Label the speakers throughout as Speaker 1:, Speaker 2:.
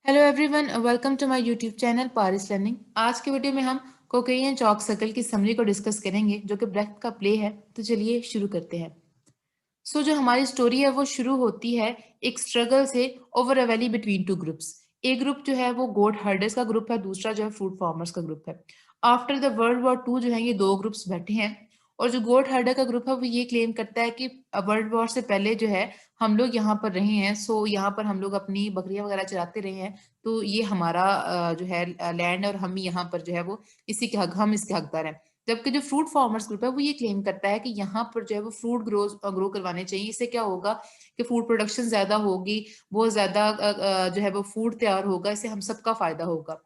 Speaker 1: Hello everyone, welcome to my YouTube channel पारिस learning. आज के वीडियो में हम कोकेन चॉक सर्कल की समरी को डिस्कस करेंगे जो कि ब्रेख्त का प्ले है। तो चलिए शुरू करते हैं। जो हमारी स्टोरी है वो शुरू होती है एक स्ट्रगल से over a valley between two groups. एक ग्रुप जो है वो गोट हर्डर्स का ग्रुप है, दूसरा जो है फ्रूट फार्मर्स का ग्रुप है। After the world war two जो है ये दो ग्रुप्स बैठे हैं और जो गोट हर्डर का ग्रुप है वो ये क्लेम करता है कि वर्ल्ड वॉर से पहले जो है हम लोग यहाँ पर रहे हैं। यहाँ पर हम लोग अपनी बकरियां वगैरह चराते रहे हैं, तो ये हमारा जो है लैंड है और हम यहाँ पर जो है वो इसी के हक हम इसके हकदार हैं। जबकि जो फ्रूट फार्मर्स ग्रुप है वो ये क्लेम करता है कि यहाँ पर जो है वो फ्रूट ग्रो करवाने चाहिए। इससे क्या होगा कि फूड प्रोडक्शन ज्यादा होगी, बहुत ज्यादा जो है वो फूड तैयार होगा, इससे हम सबका फायदा होगा।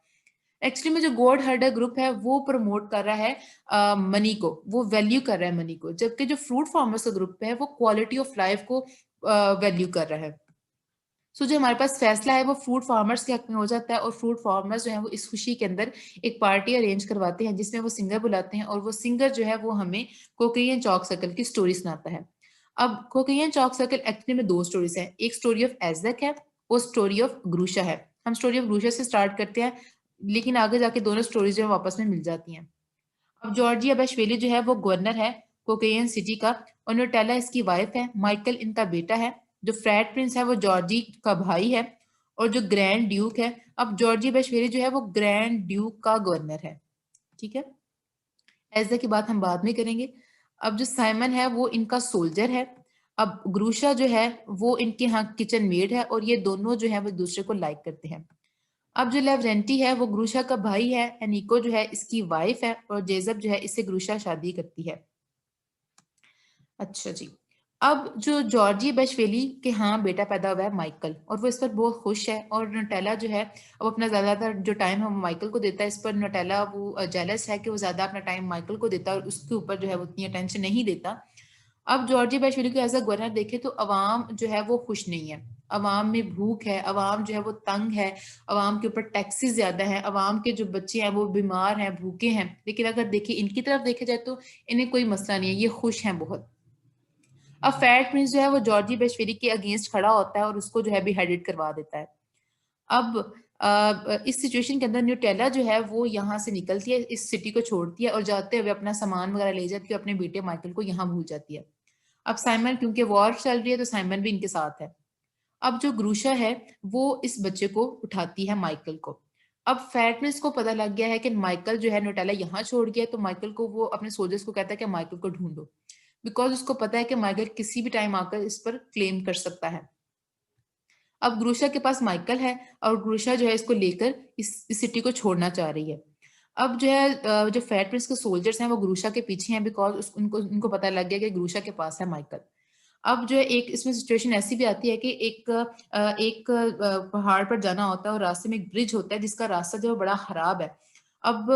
Speaker 1: एक्चुअली में जो गोड हर्डर ग्रुप है वो प्रमोट कर रहा है मनी को, वो वैल्यू कर रहा है मनी को, जबकि जो फ्रूट फार्मर्स का ग्रुप है वो क्वालिटी ऑफ लाइफ को वैल्यू कर रहा है। जो हमारे पास फैसला है वो फ्रूट फार्मर्स के हक में हो जाता है और फ्रूट फार्मर्स जो है वो इस खुशी के अंदर एक पार्टी अरेंज करवाते हैं जिसमें वो सिंगर बुलाते हैं और वो सिंगर जो है वो हमें कोकेन चॉक सर्कल की स्टोरी सुनाता है। अब कोकेन चॉक सर्कल एक्चुअली में दो स्टोरीज हैं, एक स्टोरी ऑफ एजक है और स्टोरी ऑफ ग्रूशा है। हम स्टोरी ऑफ ग्रूशा से स्टार्ट करते हैं, लेकिन आगे जाके दोनों स्टोरीज जो है वापस में मिल जाती हैं। अब जॉर्जिया बेशवेली जो है वो गवर्नर है कोकेन सिटी का और न्यूटेला इसकी वाइफ है, माइकल इनका बेटा है। जो फ्रेड प्रिंस है वो जॉर्जी का भाई है और जो ग्रैंड ड्यूक है, अब जॉर्जी बेशवेली जो है वो ग्रैंड ड्यूक का गवर्नर है। ठीक है, ऐसा की बात हम बाद में करेंगे। अब जो साइमन है वो इनका सोल्जर है। अब ग्रूशा जो है वो इनके यहाँ किचन मेड है और ये दोनों जो है वो दूसरे को लाइक करते हैं। अब जो लेवरेंटी है वो ग्रूशा का भाई है, एनिको जो है इसकी वाइफ है और जेजब जो है इससे ग्रूशा शादी करती है। अच्छा जी। अब जो जॉर्जी बेशवेली के यहाँ बेटा पैदा हुआ है माइकल और वो इस पर बहुत खुश है और नोटेला जो है अब अपना ज्यादातर जो टाइम है वो माइकल को देता है। इस पर नोटेला वो जेलस है कि वो ज्यादा अपना टाइम माइकल को देता है और उसके ऊपर जो है वो उतनी अटेंशन नहीं देता। अब जॉर्जी बेशवेली को एज अ गवर्नर देखे तो अवाम जो है वो खुश नहीं है। अवाम में भूख है, अवाम जो है वो तंग है, अवाम के ऊपर टैक्सेस ज्यादा है, अवाम के जो बच्चे हैं वो बीमार हैं, भूखे हैं। लेकिन अगर देखिए इनकी तरफ देखा जाए तो इन्हें कोई मसला नहीं है, ये खुश हैं बहुत। अब फैट प्रिंस जो है वो जॉर्जी बेशवेली के अगेंस्ट खड़ा होता है और उसको जो है बेहेडेड करवा देता है। अब इस सिचुएशन के अंदर न्यूटेला जो है वो यहाँ से निकलती है, इस सिटी को छोड़ती है और जाते हुए अपना सामान वगैरह ले जाती है, अपने बेटे माइकल को यहाँ भूल जाती है। अब साइमन, क्योंकि वॉर चल रही है तो साइमन भी इनके साथ है। अब जो ग्रूशा है वो इस बच्चे को उठाती है माइकल को। अब फैटनेस को पता लग गया है कि माइकल जो है न्यूटेला यहाँ छोड़ गया है, तो माइकल को वो अपने सोल्जर्स को कहता है कि माइकल को ढूंढो, बिकॉज उसको पता है कि माइकल किसी भी टाइम आकर इस पर क्लेम कर सकता है। अब ग्रूशा के पास माइकल है और ग्रूशा जो है इसको लेकर इस सिटी को छोड़ना चाह रही है। अब जो है जो फैट प्रिंस के सोल्जर्स हैं वो ग्रूशा के पीछे हैं, बिकॉज उनको उनको पता लग गया कि ग्रूशा के पास है माइकल। अब जो है एक इसमें सिचुएशन ऐसी भी आती है कि पहाड़ पर जाना होता है और रास्ते में एक ब्रिज होता है जिसका रास्ता जो है बड़ा खराब है। अब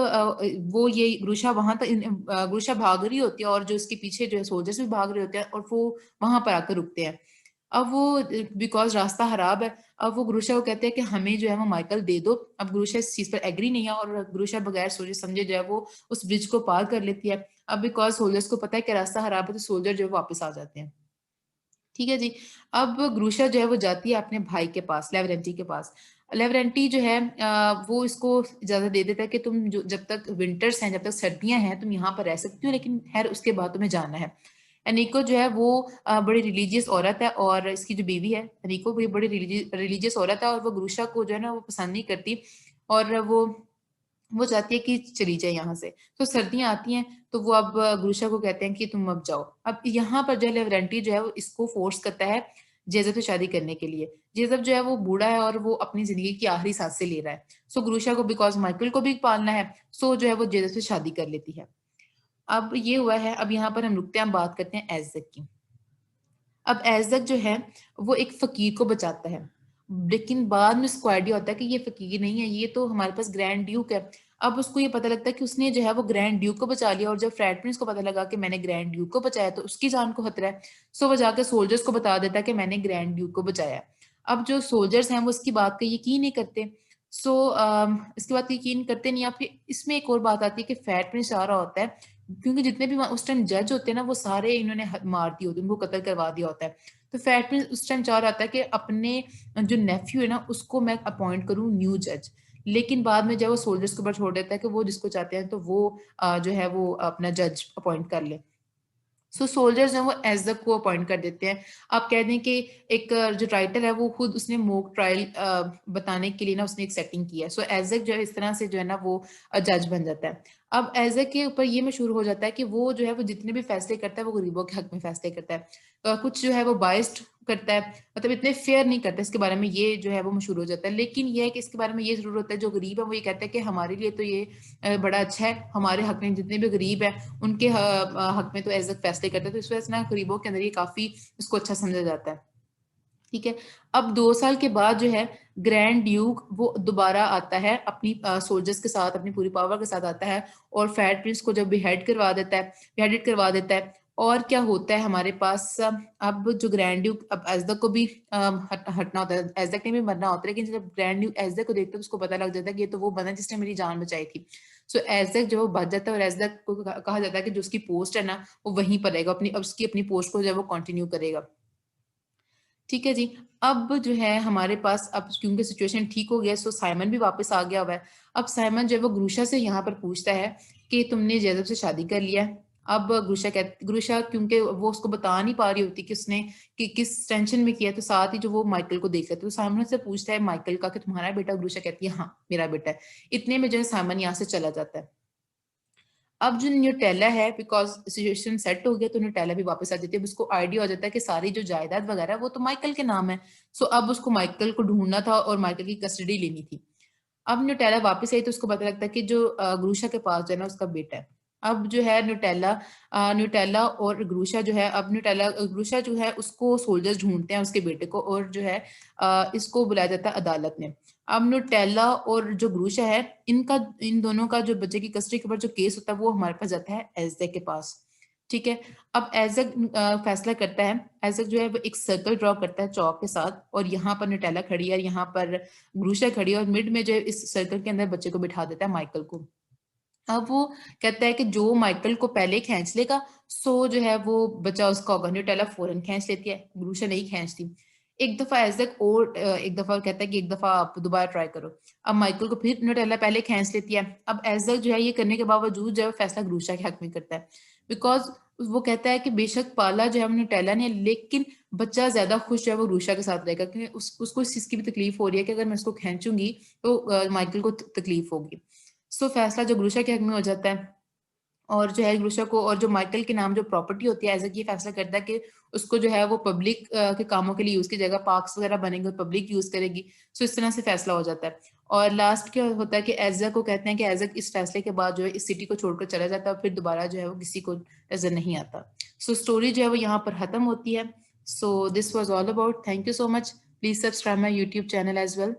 Speaker 1: वो ये ग्रूशा वहां तक ग्रूशा भाग रही होती है और जो उसके पीछे जो है सोल्जर्स भी भाग रहे होते हैं और वो वहां पर आकर रुकते हैं। अब वो बिकॉज रास्ता खराब है, अब वो ग्रूशा को कहते हैं कि हमें जो है वो माइकल दे दो। अब ग्रूशा इस चीज पर एग्री नहीं है और ग्रूशा बगैर सोचे समझे जो है वो उस ब्रिज को पार कर लेती है। अब बिकॉज सोल्जर्स को पता है कि रास्ता खराब है तो सोल्जर जो है वापस आ जाते हैं। ठीक है जी। अब ग्रूशा जो है वो जाती है अपने भाई के पास, लेवरेंटी के पास। लेवरेंटी जो है वो इसको इजाजत दे देता है कि तुम जो जब तक विंटर्स हैं, जब तक सर्दियां हैं, तुम यहाँ पर रह सकती हो, लेकिन खैर उसके बाद तुम्हें जाना है। अनिको जो है वो बड़ी रिलीजियस औरत है और इसकी जो बीवी है अनिको भी बड़ी रिलीजियस औरत है और वो ग्रूशा को जो है ना वो पसंद नहीं करती और वो चाहती है कि चली जाए यहाँ से। तो सर्दियां आती हैं तो वो अब ग्रूशा को कहते हैं कि तुम अब जाओ। अब यहाँ पर जो है लेवरेंटी जो है वो इसको फोर्स करता है जेजब से शादी करने के लिए। जेजब जो है वो बूढ़ा है और वो अपनी जिंदगी की आखिरी सांसें ले रहा है। सो ग्रूशा को बिकॉज माइकल को भी पालना है, सो जो है वो जेजब से शादी कर लेती है। अब ये हुआ है, अब यहाँ पर हम रुकते हैं, हम बात करते हैं एजक की। अब एजक जो है वो एक फकीर को बचाता है, लेकिन बाद में उसको आइडिया होता है कि ये फकीर नहीं है, ये तो हमारे पास ग्रैंड ड्यूक है। अब उसको ये पता लगता है कि उसने जो है वो ग्रैंड ड्यूक को बचा लिया और जब फ्रेड प्रिंस को पता लगा कि मैंने ग्रैंड ड्यूक को बचाया तो उसकी जान को खतरा है। सो वो जाकर सोल्जर्स को बता देता है कि मैंने ग्रैंड ड्यूक को बचाया। अब जो सोल्जर्स हैं वो उसकी बात का यकीन नहीं करते। इसके बाद यकीन करते नहीं। आप इसमें एक और बात आती है कि फ्रेड प्रिंस आ रहा होता है, क्योंकि जितने भी उस टाइम जज होते हैं ना वो सारे इन्होंने मार दिए होते हैं, उनको कत्ल करवा दिया होता है। तो फैट प्रिंस उस टाइम चाह रहा था कि अपने जो नेफ्यू है ना उसको मैं अपॉइंट करूँ न्यू जज। लेकिन बाद में जब वो सोल्जर्स के ऊपर छोड़ देता है कि वो जिसको चाहते हैं तो वो जो है वो अपना जज अपॉइंट कर ले। सो सोल्जर्स हैं वो एज़ को अपॉइंट कर देते हैं। आप कह दें कि एक जो राइटर है वो खुद उसने मॉक ट्रायल बताने के लिए ना उसने एक सेटिंग की है। सो एज़ जो है इस तरह से जो है ना वो जज बन जाता है। अब एज़ के ऊपर ये मशहूर हो जाता है कि वो जो है वो जितने भी फैसले करता है वो गरीबों के हक में फैसले करता है। कुछ जो है वो बायस्ड करता है, मतलब इतने फेयर नहीं करता, इसके बारे में ये जो है वो मशहूर हो जाता है। लेकिन ये है कि इसके बारे में ये ज़रूर होता है जो गरीब है वो ये कहता है कि हमारे लिए तो ये बड़ा अच्छा है, हमारे हक में जितने भी गरीब हैं उनके हक में तो एज़ फैसले करता है। तो इस वजह से ना गरीबों के अंदर ये काफ़ी इसको अच्छा समझा जाता है। ठीक है। अब 2 साल के बाद जो है ग्रैंड ड्यूक वो दोबारा आता है अपनी सोल्जर्स के साथ, अपनी पूरी पावर के साथ आता है और फैट प्रिंस को जब बेहेड करवा देता है, बेहेडेड करवा देता है। और क्या होता है हमारे पास, अब जो ग्रैंड ड्यूक, अब एज़्दा को भी हटना होता है, एज़्दा ने भी मरना होता है, लेकिन जब ग्रैंड ड्यूक एज़्दा को देखता है तो उसको पता लग जाता है कि ये तो वो बंदा है जिसने मेरी जान बचाई थी। सो एज़्दा जब वो बच जाता है और एज़्दा को कहा जाता है कि जो उसकी पोस्ट है ना वो वहीं पर रहेगा, अपनी उसकी अपनी पोस्ट को जो है वो कंटिन्यू करेगा। ठीक है जी। अब जो है हमारे पास, अब क्योंकि सिचुएशन ठीक हो गया, सो साइमन भी वापस आ गया हुआ है। अब साइमन जो है वो ग्रूशा से यहाँ पर पूछता है कि तुमने जैज़ब से शादी कर लिया है। अब ग्रूशा क्योंकि वो उसको बता नहीं पा रही होती कि उसने कि किस टेंशन में किया है, तो साथ ही जो वो माइकल को देख लेते तो साइमन से पूछता है माइकल का कि तुम्हारा बेटा? ग्रूशा कहती है हाँ, मेरा बेटा है। इतने में जो है साइमन यहाँ से चला जाता है। अब जो न्यूटेला है, बिकॉज़ सिचुएशन सेट हो गया तो न्यूटेला भी वापस आ जाती है। अब उसको आइडिया हो जाता है कि सारी जो जायदाद वगैरह वो तो माइकल के नाम है। सो अब उसको माइकल को ढूँढना था और माइकल की कस्टडी लेनी थी। अब न्यूटेला वापस आई तो उसको पता लगता है कि जो ग्रूशा के पास जो है ना उसका बेटा है। अब जो है न्यूटेला और ग्रूशा जो है, अब ग्रूशा जो है उसको सोल्जर्स ढूँढते हैं उसके बेटे को, और जो है इसको बुलाया जाता है अदालत में। अब न्यूटेला और जो ग्रूशा है, इन दोनों का जो बच्चे की कस्टडी के ऊपर जो केस होता है वो हमारे पास जाता है एज़ेक के पास। ठीक है। अब एज़ेक फैसला करता है, एज़ेक जो है वो एक सर्कल ड्रॉ करता है चॉक के साथ, और यहाँ पर न्यूटेला खड़ी है और यहाँ पर ग्रूशा खड़ी है, और मिड में जो है इस सर्कल के अंदर बच्चे को बिठा देता है, माइकल को। अब वो कहता है कि जो माइकल को पहले खींच लेगा, सो जो है वो बचा उसका होगा। न्यूटेला फौरन खींच लेती है, ग्रूशा नहीं खींचती। एक दफ़ा एज़ेक और एक दफ़ा कहता है कि एक दफ़ा आप दोबारा ट्राई करो। अब माइकल को फिर न्यूटेला पहले खींच लेती है। अब एज़ेक जो है ये करने के बावजूद जो है फैसला ग्रूशा के हक में करता है। बिकॉज़ वो कहता है कि बेशक पाला जो है न्यूटेला ने, लेकिन बच्चा ज़्यादा खुश जो है वो ग्रूशा के साथ रहेगा, क्योंकि उसको इस चीज़ की भी तकलीफ़ हो रही है कि अगर मैं उसको खींचूँगी तो माइकल को तकलीफ़ होगी। सो फैसला जो ग्रूशा के हक में हो जाता है, और जो है ग्रूशा को और जो माइकल के नाम जो प्रॉपर्टी होती है, एज़ ये फैसला करता है कि उसको जो है वो पब्लिक के कामों के लिए यूज़ की जगह पार्क्स वगैरह बनेंगे और पब्लिक यूज़ करेगी। सो इस तरह से फैसला हो जाता है। और लास्ट क्या होता है कि एज़ा को कहते हैं कि एज़ा इस फैसले के बाद जो है इस सिटी को छोड़कर चला जाता है और फिर दोबारा जो है वो किसी को नज़र नहीं आता। सो स्टोरी जो है वो यहाँ पर खत्म होती है। So this was all about, thank you so much. Please subscribe my YouTube channel as well.